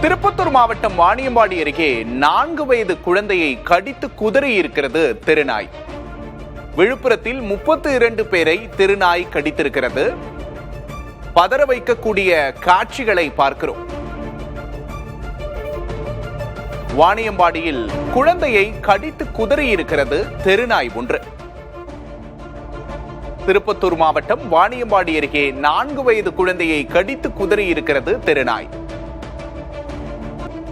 திருப்பத்தூர் மாவட்டம் வாணியம்பாடி அருகே 4 வயது குழந்தையை கடித்து குதறி இருக்கிறது தெருநாய். விழுப்புரத்தில் 32 பேரை தெருநாய் கடித்திருக்கிறது. பதற வைக்கக்கூடிய காட்சிகளை பார்க்கிறோம். வாணியம்பாடியில் குழந்தையை கடித்து குதறி இருக்கிறது தெருநாய் ஒன்று. திருப்பத்தூர் மாவட்டம் வாணியம்பாடி அருகே 4 வயது குழந்தையை கடித்து குதறி இருக்கிறது தெருநாய்.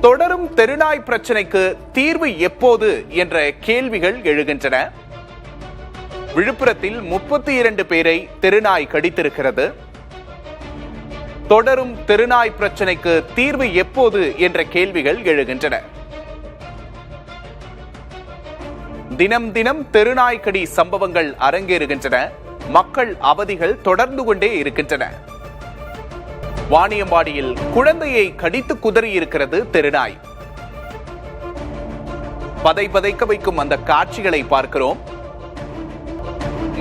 தொடரும் தெருநாய் பிரச்சனைக்கு தீர்வு எப்போது என்ற கேள்விகள் எழுகின்றன. விழுப்புரத்தில் 32 பேரை தெருநாய் கடித்திருக்கிறது. தொடரும் தெருநாய் பிரச்சனைக்கு தீர்வு எப்போது என்ற கேள்விகள் எழுகின்றன. தினம் தினம் தெருநாய் கடி சம்பவங்கள் அரங்கேறுகின்றன. மக்கள் அவதிகள் தொடர்ந்து கொண்டே இருக்கின்றன. வாணியம்பாடியில் குழந்தையை கடித்து குதறி இருக்கிறது தெருநாய். பதைக்க வைக்கும் அந்த காட்சிகளை பார்க்கிறோம்.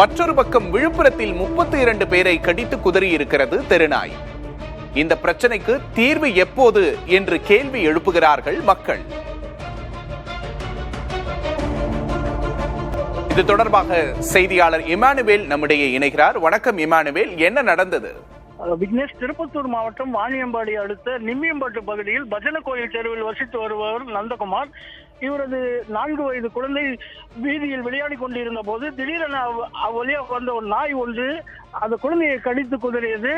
மற்றொரு பக்கம் விழுப்புரத்தில் 32 பேரை கடித்து குதறி இருக்கிறது தெருநாய். இந்த பிரச்சனைக்கு தீர்வு எப்போது என்று கேள்வி எழுப்புகிறார்கள் மக்கள். இது தொடர்பாக செய்தியாளர் இமானுவேல் நம்மிடையே இணைகிறார். வணக்கம் இமானுவேல், என்ன நடந்தது? விக்னேஷ், திருப்பத்தூர் மாவட்டம் வாணியம்பாடி அடுத்த நிம்மியம்பட்டு பகுதியில் பஜன கோயில் தெருவில் வசித்து வருபவர் நந்தகுமார். இவரது 4 வயது குழந்தை வீதியில் விளையாடி கொண்டிருந்த போது திடீரென வழியாக வந்த ஒரு நாய் ஒன்று அந்த குழந்தையை கடித்து குதறியது.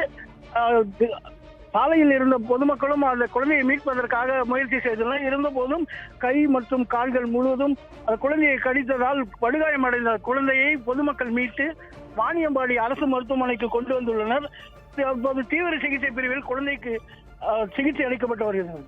சாலையில் இருந்த பொதுமக்களும் அந்த குழந்தையை மீட்பதற்காக முயற்சி செய்துள்ளனர். இருந்த போதும் கை மற்றும் கால்கள் முழுவதும் அந்த குழந்தையை கடித்ததால் படுகாயமடைந்த குழந்தையை பொதுமக்கள் மீட்டு வாணியம்பாடி அரசு மருத்துவமனைக்கு கொண்டு வந்துள்ளனர். அப்போது தீவிர சிகிச்சை பிரிவில் குழந்தைக்கு சிகிச்சை அளிக்கப்பட்டு வருகிறது.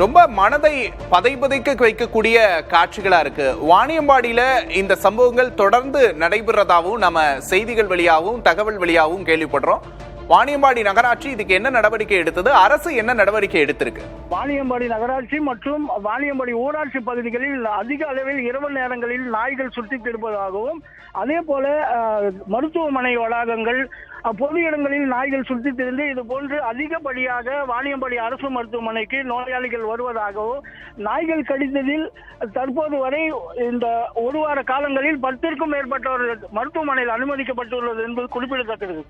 ரொம்ப மனதை பதைக்க வைக்கக்கூடிய காட்சிகளா இருக்கு. வாணியம்பாடியில இந்த சம்பவங்கள் தொடர்ந்து நடைபெறதாகவும் நம்ம செய்திகள் வழியாகவும் தகவல் வழியாகவும் கேள்விப்படுறோம். வாணியம்பாடி நகராட்சி இதுக்கு என்ன நடவடிக்கை எடுத்தது? அரசு என்ன நடவடிக்கை எடுத்திருக்கு? வாணியம்பாடி நகராட்சி மற்றும் வாணியம்பாடி ஊராட்சி பகுதிகளில் அதிக அளவில் இரவு நேரங்களில் நாய்கள் சுற்றித் இருப்பதாகவும், அதே போல மருத்துவமனை வளாகங்கள், பொது இடங்களில் நாய்கள் சுற்றித் திரிந்து இது போன்று அதிகப்படியாக வாணியம்பாடி அரசு மருத்துவமனைக்கு நோயாளிகள் வருவதாகவும், நாய்கள் கடித்ததில் தற்போது வரை இந்த ஒரு வார காலங்களில் 10க்கும் மேற்பட்டவர்கள் மருத்துவமனையில் அனுமதிக்கப்பட்டுள்ளது என்பது குறிப்பிடத்தக்கது.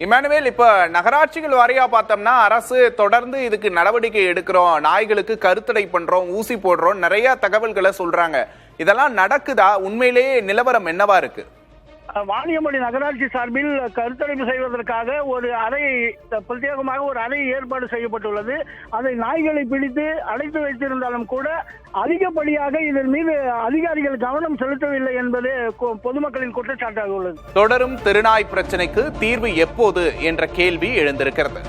இமானுவேல், இப்ப நகராட்சிகள் வாரியா பார்த்தோம்னா அரசு தொடர்ந்து இதுக்கு நடவடிக்கை எடுக்கிறோம், நாய்களுக்கு கருத்தடை பண்றோம், ஊசி போடுறோம், நிறைய தகவல்களை சொல்றாங்க. இதெல்லாம் நடக்குதா? உண்மையிலேயே நிலவரம் என்னவா இருக்கு? வாணியம்பாடி நகராட்சி சார்பில் கருத்தடைப்பு செய்வதற்காக ஒரு அறையை, பிரத்யேகமாக ஒரு அறை ஏற்பாடு செய்யப்பட்டுள்ளது. அதை நாய்களை பிடித்து அடைத்து வைத்திருந்தாலும் கூட அதிகப்படியாக இதன் மீது அதிகாரிகள் கவனம் செலுத்தவில்லை என்பது பொதுமக்களின் குற்றச்சாட்டாக உள்ளது. தொடரும் தெருநாய் பிரச்சனைக்கு தீர்வு எப்போது என்ற கேள்வி எழுந்திருக்கிறது.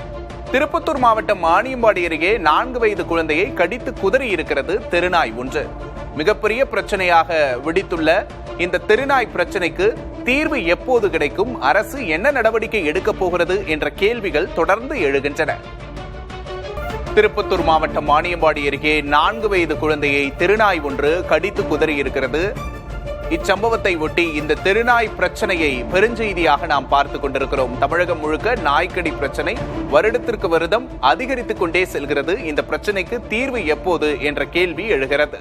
திருப்பத்தூர் மாவட்டம் வாணியம்பாடி அருகே 4 வயது குழந்தையை கடித்து குதறி இருக்கிறது தெருநாய் ஒன்று. மிகப்பெரிய பிரச்சனையாக வெடித்துள்ள இந்த தெருநாய் பிரச்சனைக்கு தீர்வு எப்போது கிடைக்கும்? அரசு என்ன நடவடிக்கை எடுக்க போகிறது என்ற கேள்விகள் தொடர்ந்து எழுகின்றன. திருப்பத்தூர் மாவட்டம் வாணியம்பாடி அருகே 4 வயது குழந்தையை தெருநாய் ஒன்று கடித்து குதறி இருக்கிறது. இச்சம்பவத்தை ஒட்டி இந்த தெருநாய் பிரச்சனையை பெருஞ்செய்தியாக நாம் பார்த்துக் கொண்டிருக்கிறோம். தமிழகம் முழுக்க நாய்க்கடி பிரச்சனை வருடத்திற்கு வருடம் அதிகரித்துக் கொண்டே செல்கிறது. இந்த பிரச்சனைக்கு தீர்வு எப்போது என்ற கேள்வி எழுகிறது.